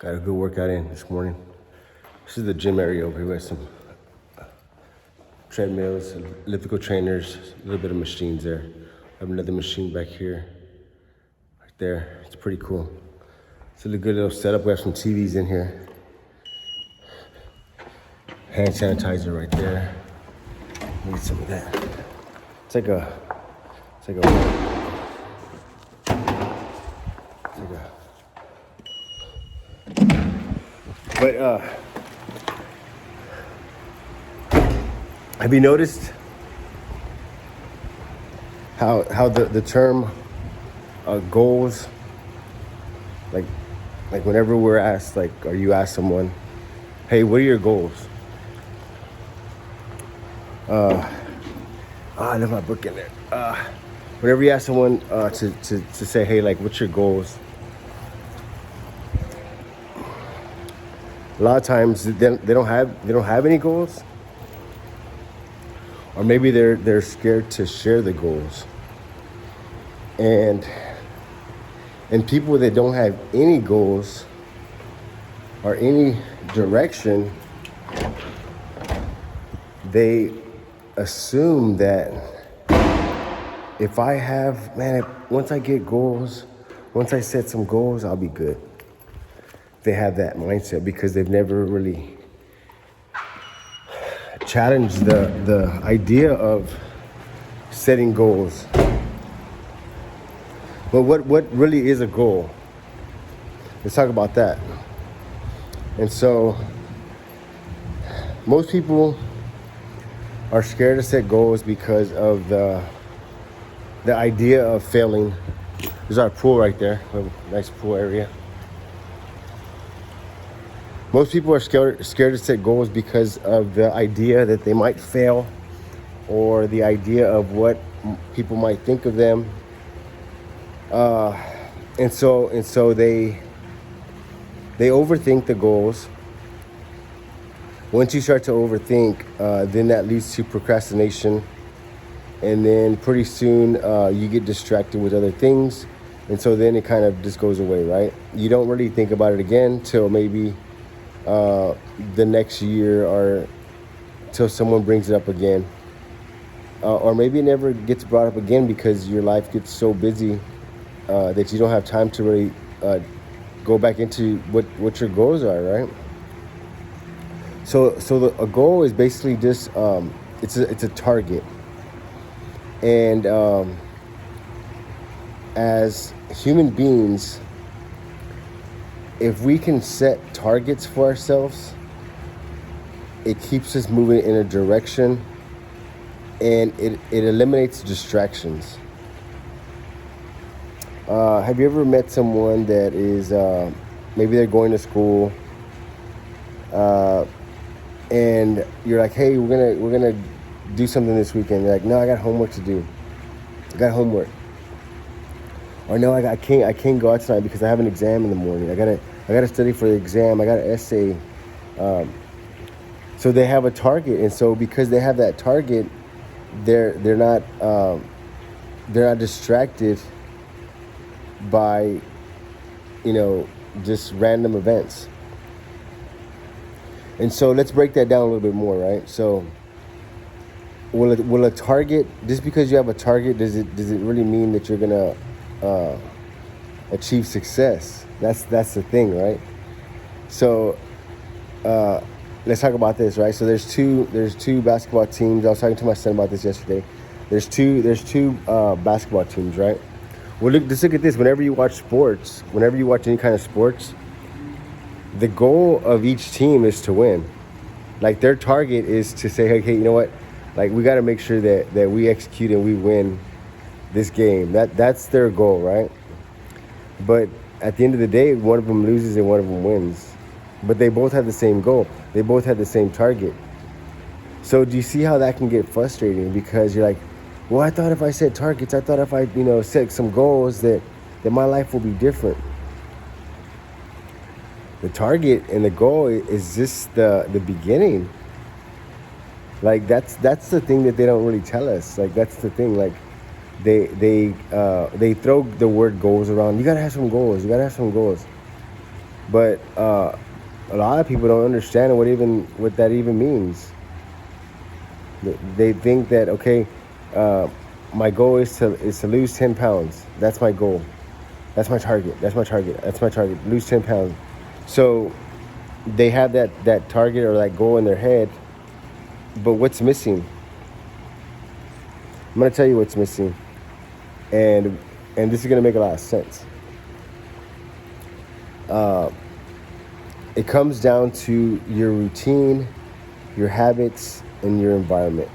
Got a good workout in this morning. This is the gym area over here. We have some treadmills, elliptical trainers, a little bit of machines there. I have another machine back here, right there. It's pretty cool. It's a good little setup. We have some TVs in here. Hand sanitizer right there. Need some of that. It's like a. But have you noticed how the term goals, like whenever we're asked, like, or you ask someone, hey, what are your goals? I left my book in there. Whenever you ask someone to say, hey, like, what's your goals? A lot of times they don't have any goals, or maybe they're scared to share the goals. And people that don't have any goals or any direction, they assume that if I have, once I get goals, once I set some goals, I'll be good. They have that mindset because they've never really challenged the idea of setting goals. But what really is a goal? Let's talk about that. And so most people are scared to set goals because of the idea of failing. There's our pool right there. We have a nice pool area. Most people are scared to set goals because of the idea that they might fail, or the idea of what people might think of them. And so they overthink the goals. Once you start to overthink, then that leads to procrastination, and then pretty soon you get distracted with other things, and so then it kind of just goes away, right? You don't really think about it again till maybe the next year, or till someone brings it up again, or maybe it never gets brought up again because your life gets so busy that you don't have time to really go back into what your goals are, right? So a goal is basically just it's a target, and as human beings, if we can set targets for ourselves, it keeps us moving in a direction, and it eliminates distractions. Have you ever met someone that is maybe they're going to school, and you're like, hey, we're gonna do something this weekend? They're like, no, I got homework to do. I got homework. Or no, I can't go out tonight because I have an exam in the morning. I gotta study for the exam. I got an essay. So they have a target, and so because they have that target, they're not distracted by, just random events. And so let's break that down a little bit more, right? So will a target, just because you have a target, does it really mean that you're gonna achieve success? That's the thing, right? So let's talk about this, right? So there's two basketball teams. I was talking to my son about this yesterday. There's two basketball teams, right? Well, just look at this. Whenever you watch sports, whenever you watch any kind of sports, the goal of each team is to win. Like, their target is to say, hey, you know what? Like, we got to make sure that we execute and we win this game. That's their goal, right? But at the end of the day, one of them loses and one of them wins. But they both have the same goal. They both have the same target. So do you see how that can get frustrating? Because you're like, well, I thought if I set targets, I thought if I, set some goals that my life will be different. The target and the goal is just the beginning. Like, that's the thing that they don't really tell us. Like, that's the thing. Like, they throw the word goals around. You gotta have some goals. But a lot of people don't understand what that even means. They think that, okay, my goal is to lose 10 pounds. That's my goal. That's my target. That's my target. That's my target. Lose 10 pounds. So they have that target or that goal in their head. But what's missing? I'm gonna tell you what's missing, and this is gonna make a lot of sense. It comes down to your routine, your habits, and your environment.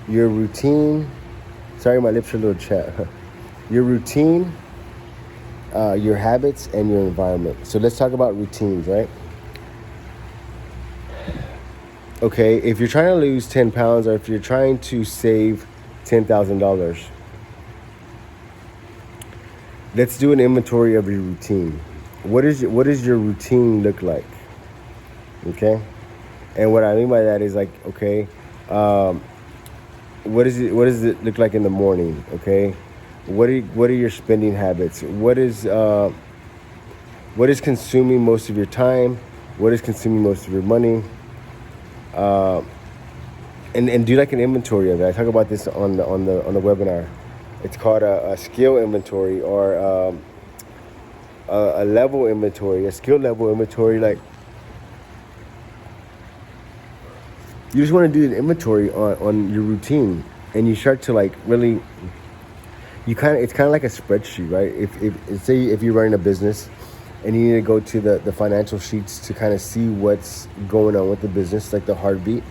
Your routine. Sorry, my lips are a little chapped. Your routine, your habits, and your environment. So let's talk about routines, right? Okay, if you're trying to lose 10 pounds or if you're trying to save $10,000, let's do an inventory of your routine. What does your routine look like? Okay, and what I mean by that is like, okay, what does it look like in the morning? Okay, what are your spending habits? What is consuming most of your time? What is consuming most of your money? And do like an inventory of it. I talk about this on the webinar. It's called a skill inventory or a level inventory, a skill level inventory. Like, you just want to do an inventory on your routine, and you start to like really. It's kind of like a spreadsheet, right? If say if you're running a business, and you need to go to the financial sheets to kind of see what's going on with the business, like the heartbeat.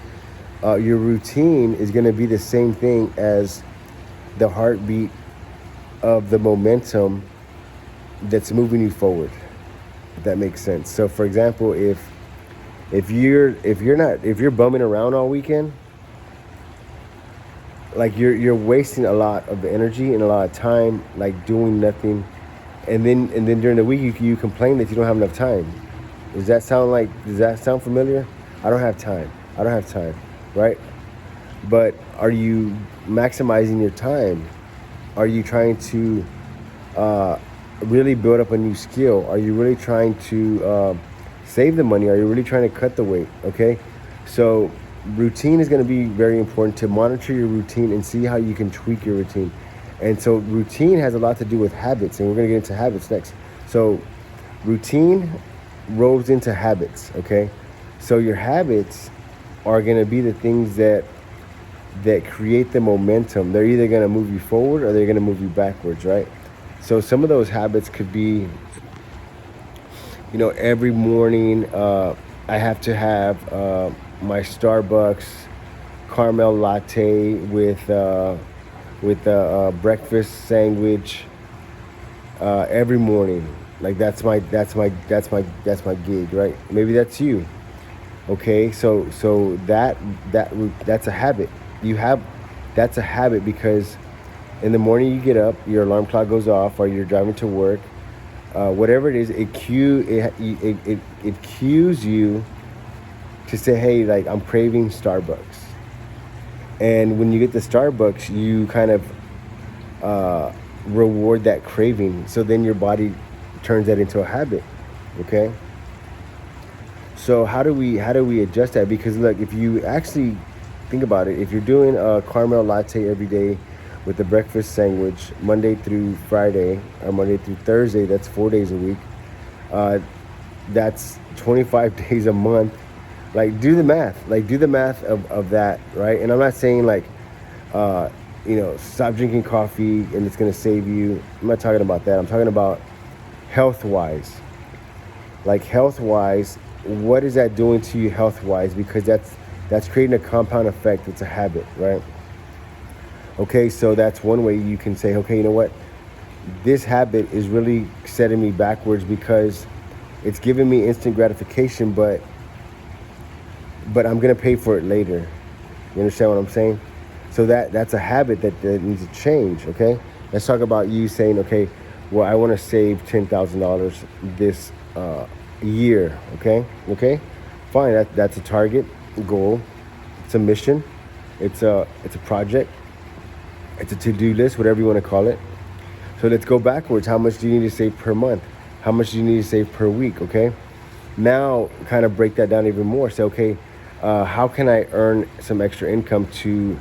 Your routine is going to be the same thing as the heartbeat of the momentum that's moving you forward. If that makes sense. So, for example, if you're bumming around all weekend, like you're wasting a lot of energy and a lot of time, like doing nothing. And then during the week you complain that you don't have enough time. Does that sound familiar? I don't have time, right? But are you maximizing your time? Are you trying to really build up a new skill? Are you really trying to save the money? Are you really trying to cut the weight? Okay, so routine is going to be very important to monitor your routine and see how you can tweak your routine. And so routine has a lot to do with habits, and we're going to get into habits next. So routine rolls into habits, okay? So your habits are going to be the things that create the momentum. They're either going to move you forward or they're going to move you backwards, right? So some of those habits could be, every morning I have to have my Starbucks caramel latte with a breakfast sandwich every morning. Like that's my gig, right? Maybe that's you. Okay, so that's a habit. That's a habit because in the morning you get up, your alarm clock goes off, or you're driving to work, whatever it is, it cues you to say, hey, like I'm craving Starbucks. And when you get to Starbucks, you kind of reward that craving. So then your body turns that into a habit. Okay. So how do we adjust that? Because look, if you actually think about it, if you're doing a caramel latte every day with a breakfast sandwich Monday through Friday or Monday through Thursday, that's 4 days a week. That's 25 days a month. Like, do the math of that, right? And I'm not saying like, stop drinking coffee and it's going to save you. I'm not talking about that. I'm talking about health-wise. Like health-wise, what is that doing to you health-wise? Because that's creating a compound effect. It's a habit, right? Okay, so that's one way you can say, okay, you know what? This habit is really setting me backwards because it's giving me instant gratification, but I'm going to pay for it later. You understand what I'm saying? So that's a habit that needs to change, okay? Let's talk about you saying, okay, well, I want to save $10,000 this year, okay? Okay? Fine, that's a target, goal. It's a mission. It's a project. It's a to-do list, whatever you want to call it. So let's go backwards. How much do you need to save per month? How much do you need to save per week? Okay. Now, kind of break that down even more. Say, okay, how can I earn some extra income to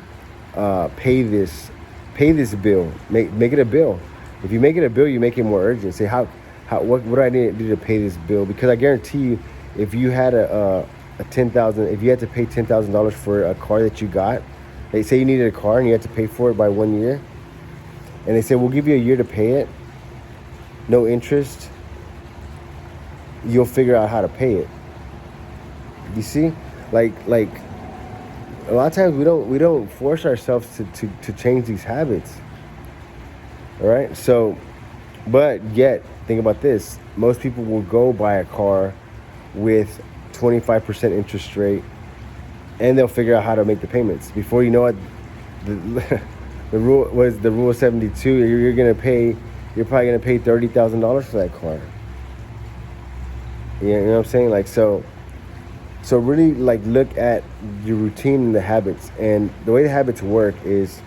pay this bill? Make it a bill. If you make it a bill, you make it more urgent. Say, what do I need to do to pay this bill? Because I guarantee you, if you had if you had to pay $10,000 for a car that you got, they say you needed a car and you had to pay for it by 1 year, and they say we'll give you a year to pay it, no interest. You'll figure out how to pay it. You see, like a lot of times we don't force ourselves to change these habits. All right, so, but yet think about this: most people will go buy a car with 25% interest rate, and they'll figure out how to make the payments. Before you know it, the rule of 72. You're probably gonna pay $30,000 for that car. You know what I'm saying? Like, so really, like, look at your routine and the habits. And the way the habits work is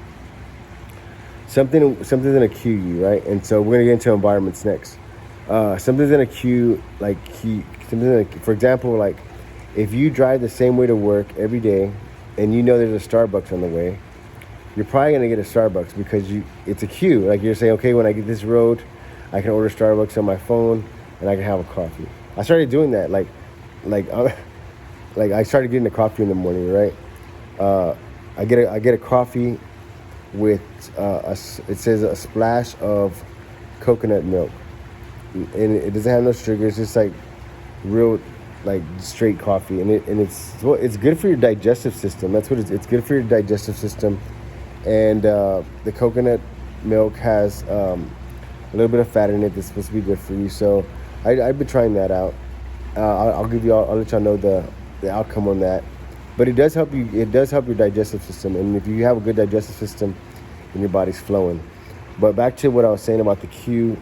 something's gonna cue you, right? And so we're gonna get into environments next. Something's gonna cue, for example, like if you drive the same way to work every day, and you know there's a Starbucks on the way, you're probably gonna get a Starbucks because it's a cue. Like, you're saying, okay, when I get this road, I can order Starbucks on my phone and I can have a coffee. I started doing that, like I started getting a coffee in the morning, right? I get a coffee with it says a splash of coconut milk, and it doesn't have no sugar. It's just like real, like, straight coffee, and it's good for your digestive system. That's what it's good for your digestive system, and the coconut milk has a little bit of fat in it that's supposed to be good for you. So I've been trying that out. I'll let y'all know the outcome on that. But it does help you. It does help your digestive system, and if you have a good digestive system, then your body's flowing. But back to what I was saying about the cue,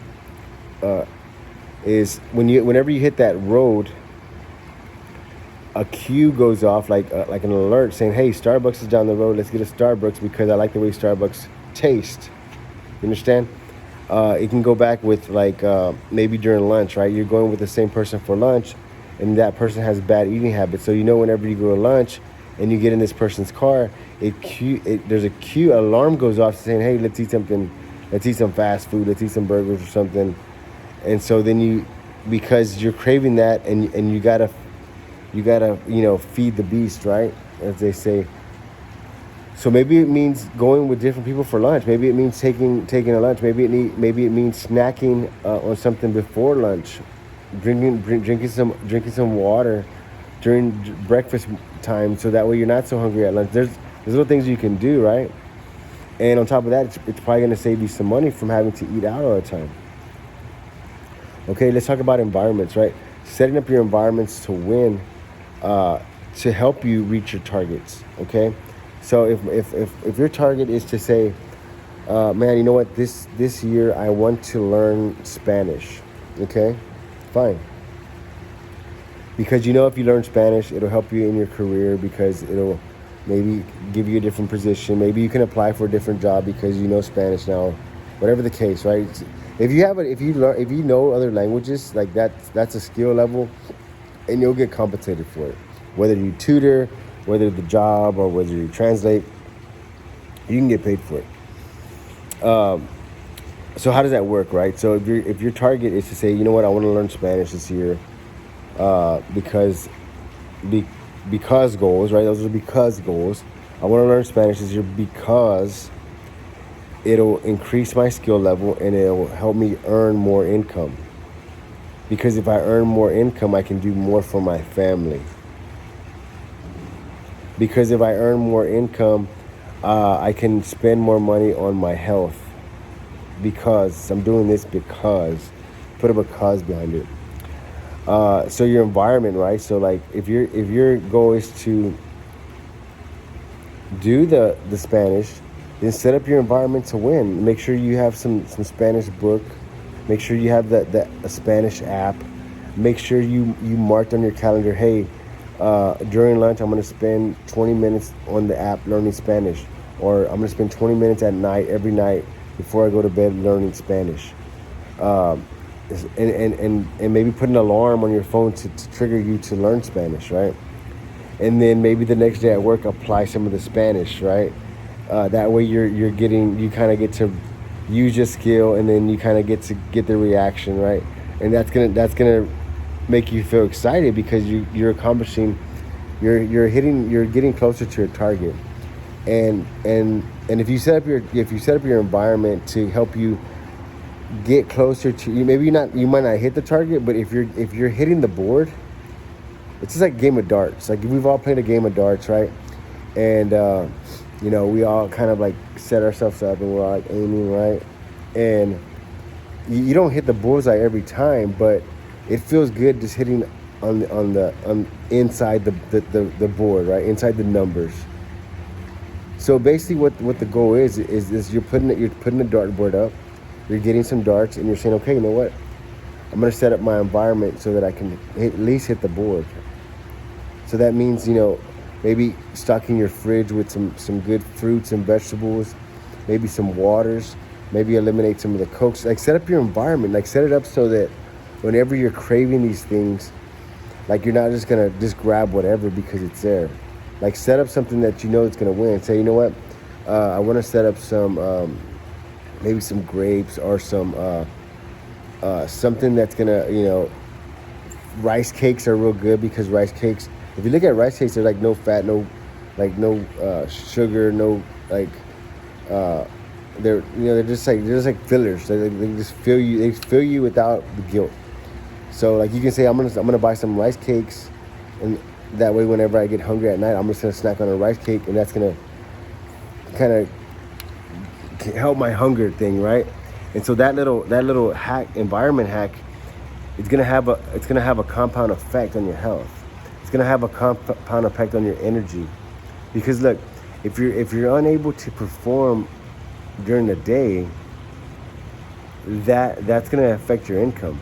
is whenever you hit that road, a cue goes off, like an alert saying, "Hey, Starbucks is down the road. Let's get a Starbucks because I like the way Starbucks taste." You understand? It can go back with, like, maybe during lunch, right? You're going with the same person for lunch, and that person has bad eating habits. So whenever you go to lunch and you get in this person's car, there's a cue, alarm goes off saying, "Hey, let's eat something. Let's eat some fast food. Let's eat some burgers or something." And so then because you're craving that, and you gotta feed the beast, right? As they say. So maybe it means going with different people for lunch. Maybe it means taking a lunch. Maybe it means snacking on something before lunch, drinking some water during breakfast time, so that way you're not so hungry at lunch. There's little things you can do, right? And on top of that, it's probably going to save you some money from having to eat out all the time. Okay, let's talk about environments, right? Setting up your environments to win, to help you reach your targets. Okay. So if your target is to say, man, you know what, this year I want to learn Spanish, okay, fine. Because if you learn Spanish, it'll help you in your career, because it'll maybe give you a different position. Maybe you can apply for a different job because you know Spanish now, whatever the case, right? If you know other languages, like that's a skill level, and you'll get compensated for it. Whether you tutor, whether the job, or whether you translate, you can get paid for it. So how does that work, right? So if your target is to say, you know what, I want to learn Spanish this year, because goals, right? Those are because goals. I want to learn Spanish this year because it'll increase my skill level and it'll help me earn more income. Because if I earn more income, I can do more for my family. Because if I earn more income, I can spend more money on my health. Because I'm doing this because, put a because behind it. So your environment, right? So like if your goal is to do the Spanish, then set up your environment to win. Make sure you have some Spanish book. Make sure you have a Spanish app. Make sure you marked on your calendar, hey, during lunch I'm going to spend 20 minutes on the app learning Spanish, or I'm going to spend 20 minutes at night every night before I go to bed learning Spanish. and maybe put an alarm on your phone to trigger you to learn Spanish, right? And then maybe the next day at work apply some of the Spanish, right? That way you kind of get to use your skill, and then you kind of get the reaction, right? And that's gonna make you feel excited because you're accomplishing, you're getting closer to your target. And if you set up your environment to help you get closer to you, maybe you might not hit the target, but if you're hitting the board, it's just like a game of darts. Like we've all played a game of darts, right? And we all kind of like set ourselves up and we're all like aiming, right? And you don't hit the bullseye every time, but it feels good just hitting on inside the board, right? Inside the numbers. So basically what the goal is you're putting the dartboard up, you're getting some darts, and you're saying, okay, you know what? I'm gonna set up my environment so that I can at least hit the board. So that means, maybe stocking your fridge with some good fruits and vegetables, maybe some waters, maybe eliminate some of the Cokes. Like set up your environment, like set it up so that whenever you're craving these things, like you're not just gonna just grab whatever because it's there. Like set up something that you know it's gonna win. Say, you know what, I want to set up some maybe some grapes or some something that's gonna, rice cakes are real good because rice cakes, if you look at rice cakes, they're like no fat, no sugar, no like they're just like fillers. They just fill you. They fill you without the guilt. So like you can say, I'm gonna buy some rice cakes, and that way whenever I get hungry at night, I'm just gonna snack on a rice cake, and that's gonna kind of help my hunger thing, right? And so that little environment hack, it's gonna have a compound effect on your health. It's gonna have a compound effect on your energy, because look, if you're unable to perform during the day, that's gonna affect your income.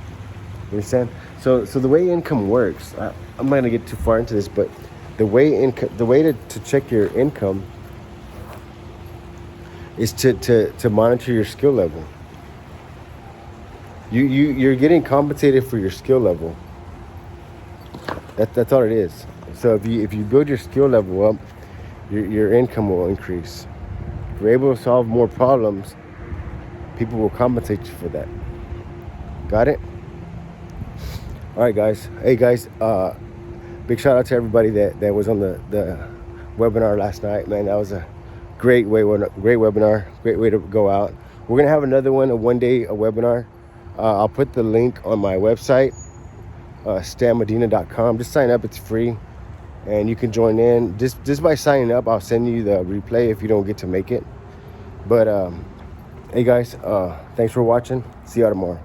You understand? So the way income works, I'm not gonna get too far into this, but the way to check your income is to monitor your skill level. You're getting compensated for your skill level. That's all it is. So if you build your skill level up, your income will increase. If you're able to solve more problems, people will compensate you for that. Got it? All right, guys. Hey, guys. Big shout out to everybody that was on the webinar last night. Man, that was a great webinar. Great way to go out. We're gonna have another one, a webinar. I'll put the link on my website, stanmedina.com. Just sign up. It's free, and you can join in. Just by signing up, I'll send you the replay if you don't get to make it. But hey, guys. Thanks for watching. See y'all tomorrow.